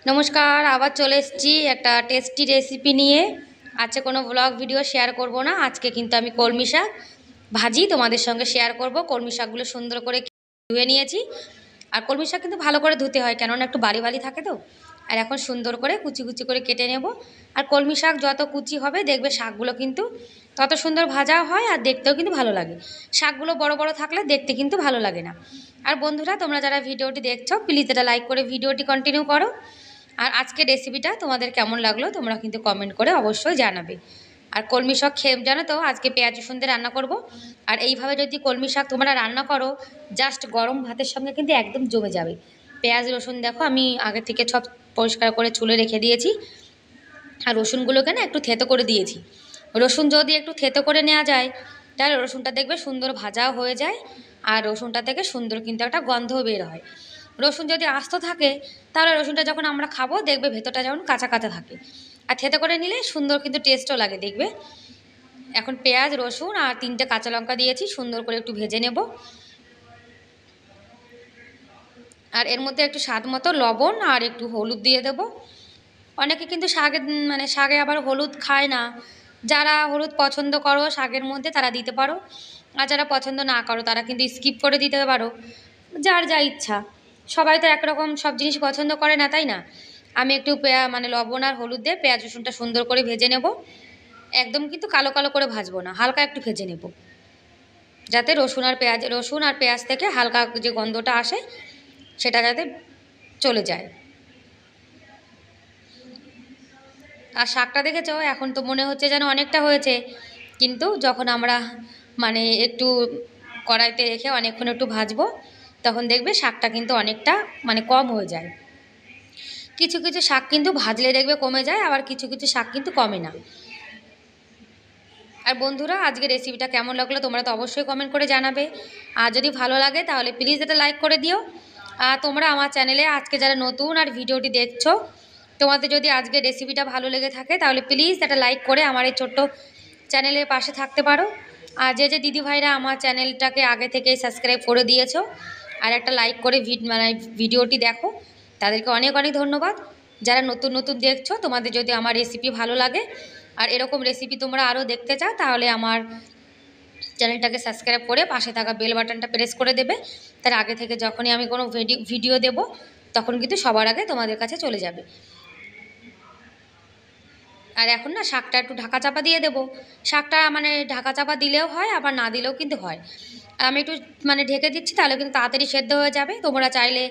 নমস্কার, আবার চলে এসেছি একটা টেস্টি রেসিপি নিয়ে। আজকে কোনো ব্লগ ভিডিও শেয়ার করব না। আজকে কিন্তু আমি কলমি শাক ভাজি তোমাদের সঙ্গে শেয়ার করব। কলমি শাকগুলো সুন্দর করে ধুয়ে নিয়েছি। আর কলমি শাক কিন্তু ভালো করে ধুতে হয়, কেননা একটু বালি বালি থাকে তো। আর এখন সুন্দর করে কুচি কুচি করে কেটে নেব। আর কলমি শাক যত কুচি হবে দেখবে শাকগুলো কিন্তু তত সুন্দর ভাজা হয়, আর দেখতেও কিন্তু ভালো লাগে। শাকগুলো বড় বড় থাকলে দেখতে কিন্তু ভালো লাগে না। আর বন্ধুরা, তোমরা যারা ভিডিওটি দেখছো প্লিজ এটা লাইক করে ভিডিওটি কন্টিনিউ করো। আর আজকে রেসিপিটা তোমাদের কেমন লাগলো তোমরা কিন্তু কমেন্ট করে অবশ্যই জানাবে। আর কলমি শাক খেয়ে জানো তো আজকে পেঁয়াজ রসুন দিয়ে রান্না করব। আর এইভাবে যদি কলমি শাক তোমরা রান্না করো, জাস্ট গরম ভাতের সঙ্গে কিন্তু একদম জমে যাবে। পেঁয়াজ রসুন দেখো আমি আগে থেকে সব পরিষ্কার করে ছুলে রেখে দিয়েছি। আর রসুনগুলোকে না একটু থেতো করে দিয়েছি। রসুন যদি একটু থেতো করে নেওয়া যায় তাহলে রসুনটা দেখবে সুন্দর ভাজাও হয়ে যায়। আর রসুনটা থেকে সুন্দর কিন্তু একটা গন্ধও বের হয়। রসুন যদি আস্ত থাকে তাহলে রসুনটা যখন আমরা খাবো দেখবে ভেতরটা যেমন কাঁচা কাঁচা থাকে। আর থেতো করে নিলে সুন্দর কিন্তু টেস্টও লাগে দেখবে। এখন পেঁয়াজ রসুন আর 3টে কাঁচা লঙ্কা দিয়েছি, সুন্দর করে একটু ভেজে নেব। আর এর মধ্যে একটু স্বাদ মতো লবণ আর একটু হলুদ দিয়ে দেবো। অনেকে কিন্তু শাকে আবার হলুদ খায় না। যারা হলুদ পছন্দ করো শাকের মধ্যে তারা দিতে পারো। আর যারা পছন্দ না করো তারা কিন্তু স্কিপ করে দিতে পারো, যার যা ইচ্ছা। সবাই তো একরকম সব জিনিস পছন্দ করে না, তাই না? আমি একটু লবণ আর হলুদ দিয়ে পেঁয়াজ রসুনটা সুন্দর করে ভেজে নেব। একদম কিন্তু কালো কালো করে ভাজবো না, হালকা একটু ভেজে নেব, যাতে রসুন আর পেঁয়াজ থেকে হালকা যে গন্ধটা আসে সেটা যাতে চলে যায়। আর শাকটা দেখেছো এখন তো মনে হচ্ছে যেন অনেকটা হয়েছে, কিন্তু যখন আমরা একটু কড়াইতে রেখে অনেকক্ষণ একটু ভাজবো তখন দেখবে শাকটা কিন্তু অনেকটা কম হয়ে যায়। কিছু কিছু শাক কিন্তু ভাজলে দেখবে কমে যায়, আবার কিছু কিছু শাক কিন্তু কমে না। আর বন্ধুরা, আজকে রেসিপিটা কেমন লাগলো তোমরা তো অবশ্যই কমেন্ট করে জানাবে। আর যদি ভালো লাগে তাহলে প্লিজ এটা লাইক করে দিও। আর তোমরা আমার চ্যানেলে আজকে যারা নতুন আর ভিডিওটি দেখছো, তোমাদের যদি আজকে রেসিপিটা ভালো লেগে থাকে তাহলে প্লিজ একটা লাইক করে আমার এই ছোট্ট চ্যানেলের পাশে থাকতে পারো। আর যে দিদিভাইরা আমার চ্যানেলটাকে আগে থেকেই সাবস্ক্রাইব করে দিয়েছো আর একটা লাইক করে ভিডিওটি দেখো, তাদেরকে অনেক অনেক ধন্যবাদ। যারা নতুন নতুন দেখছো, তোমাদের যদি আমার রেসিপি ভালো লাগে আর এরকম রেসিপি তোমরা আরও দেখতে চাও তাহলে আমার চ্যানেলটাকে সাবস্ক্রাইব করে পাশে থাকা বেল বাটনটা প্রেস করে দেবে। তার আগে থেকে যখনই আমি কোনো ভিডিও দেব তখন কিন্তু সবার আগে তোমাদের কাছে চলে যাবে। আর এখন না শাকটা একটু ঢাকা চাপা দিয়ে দেবো। শাকটা ঢাকা চাপা দিলেও হয়, আবার না দিলেও কিন্তু হয়। আর আমি একটু ঢেকে দিচ্ছি, তাহলে কিন্তু তাড়াতাড়ি সেদ্ধ হয়ে যাবে। তোমরা চাইলে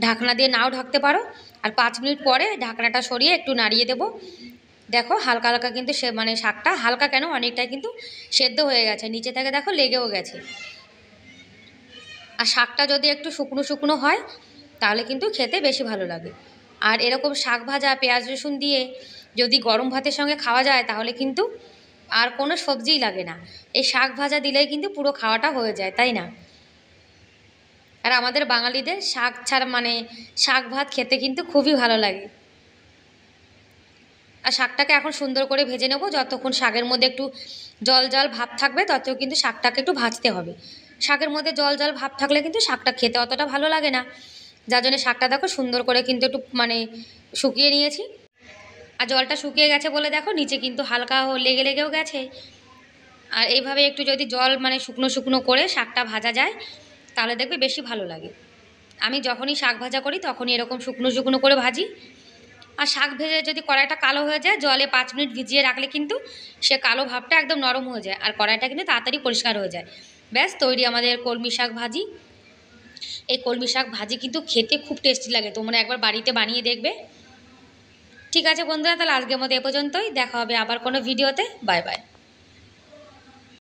ঢাকনা দিয়ে নাও ঢাকতে পারো। আর 5 মিনিট পরে ঢাকনাটা সরিয়ে একটু নাড়িয়ে দেবো। দেখো হালকা হালকা কিন্তু শাকটা হালকা কেন অনেকটাই কিন্তু সেদ্ধ হয়ে গেছে, নিচে থেকে দেখো লেগেও গেছে। আর শাকটা যদি একটু শুকনো শুকনো হয় তাহলে কিন্তু খেতে বেশি ভালো লাগে। আর এরকম শাক ভাজা পেঁয়াজ রসুন দিয়ে যদি গরম ভাতের সঙ্গে খাওয়া যায় তাহলে কিন্তু আর কোনো সবজিই লাগে না। এই শাক ভাজা দিলেই কিন্তু পুরো খাওয়াটা হয়ে যায়, তাই না? আর আমাদের বাঙালিদের শাক ছাড়া শাক ভাত খেতে কিন্তু খুবই ভালো লাগে। আর শাকটাকে এখন সুন্দর করে ভেজে নেব। যতক্ষণ শাকের মধ্যে একটু জল জল ভাব থাকবে ততক্ষণ কিন্তু শাকটাকে একটু ভাজতে হবে। শাকের মধ্যে জল জল ভাব থাকলে কিন্তু শাকটা খেতে অতটা ভালো লাগে না। যার জন্য শাকটা দেখো সুন্দর করে কিন্তু একটু শুকিয়ে নিয়েছি। আর জলটা শুকিয়ে গেছে বলে দেখো নিচে কিন্তু হালকা লেগে লেগেও গেছে। আর এইভাবে একটু যদি জল শুকনো শুকনো করে শাকটা ভাজা যায় তাহলে দেখবে বেশি ভালো লাগে। আমি যখনই শাক ভাজা করি তখনই এরকম শুকনো শুকনো করে ভাজি। আর শাক ভেজে যদি কড়াইটা কালো হয়ে যায়, জলে 5 মিনিট ভিজিয়ে রাখলে কিন্তু সে কালো ভাবটা একদম নরম হয়ে যায় আর কড়াইটা কিন্তু তাড়াতাড়ি পরিষ্কার হয়ে যায়। ব্যাস তৈরি আমাদের কলমি শাক ভাজি। এই কলমি শাক ভাজি কিন্তু খেতে খুব টেস্টি লাগে, তোমরা একবার বাড়িতে বানিয়ে দেখবে। ঠিক আছে বন্ধুরা, তাহলে আজকের মতো এ পর্যন্তই। দেখা হবে আবার কোনো ভিডিওতে। Bye bye.